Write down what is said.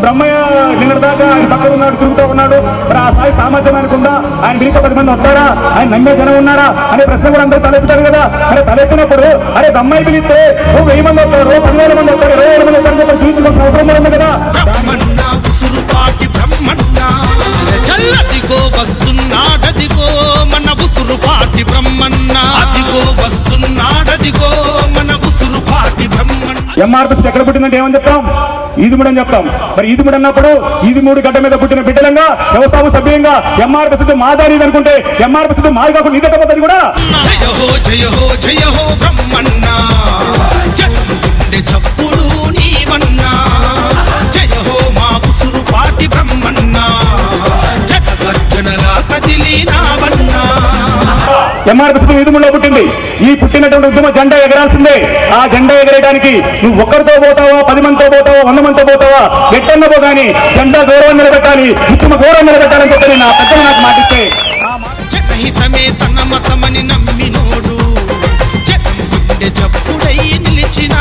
బ్రహ్మయ్య నిన్నటి దాకా ఆయన పక్కన ఉన్నాడు, తిరుగుతూ ఉన్నాడు. మరి ఆ స్థాయి సామర్థ్యం ఆయనకు ఉందా? ఆయన విరిక 10 మంది వస్తారా? ఆయన నమ్మే జనం ఉన్నారా అనే ప్రశ్న కూడా అందరూ తలెత్తుతారు కదా. మరి తలెత్తినప్పుడు అరే బ్రహ్మయ్య పిలిస్తే 1000 మంది వస్తారు, 10,000 మంది వస్తారు, 20,000 మంది వస్తారు చెప్పి చూపించుకోవాల్సిన అవసరం కూడా ఉంది కదా. వస్తున్నాడదిగో మన ఉసురుపాటి బ్రహ్మన్న, అదిగో వస్తున్నాడదిగో మన ఉసురుపాటి బ్రహ్మన్న. ఎంఆర్పిసి ఎక్కడ పుట్టిందంటే ఏమని చెప్తాం? ఈదుముడు అని చెప్తాం. మరి ఈదుముడు అన్నప్పుడు ఈదుముడు గడ్డ మీద పుట్టిన బిడ్డలంగా వ్యవస్థాపక సభ్యంగా ఎంఆర్పిసి మాదాని అనుకుంటే ఎంఆర్పిసి మాది కాకుండా ఇదే పోతుంది కూడా. జయ హో జయ హో జయ హో బ్రహ్మన్న, చప్పుడు నీవన్నా, జయ హో మా ఉసురుపాటి బ్రహ్మన్న, జగర్జనలా కదిలినావన్నా. ఎంఆర్పిసి ఈదుముడిలో పుట్టింది. ఈ పుట్టినటువంటి ఉద్యమ జెండా ఎగరాల్సిందే. ఆ జెండా ఎగరేయడానికి నువ్వు ఒక్కరితో పోతావా, 10 మందితో పోతావా, 100 మందితో పోతావా, ఎట్టన్నపో కానీ జెండా గౌరవం నిలబెట్టాలి, ఉద్యమ గౌరవం నిలబెట్టాలని చెప్పి నా పెద్దలు నాకు మాటిస్తే జనహితమే తన మతమని నమ్మినోడు, జనం గుండె జప్పుడై నిలిచిన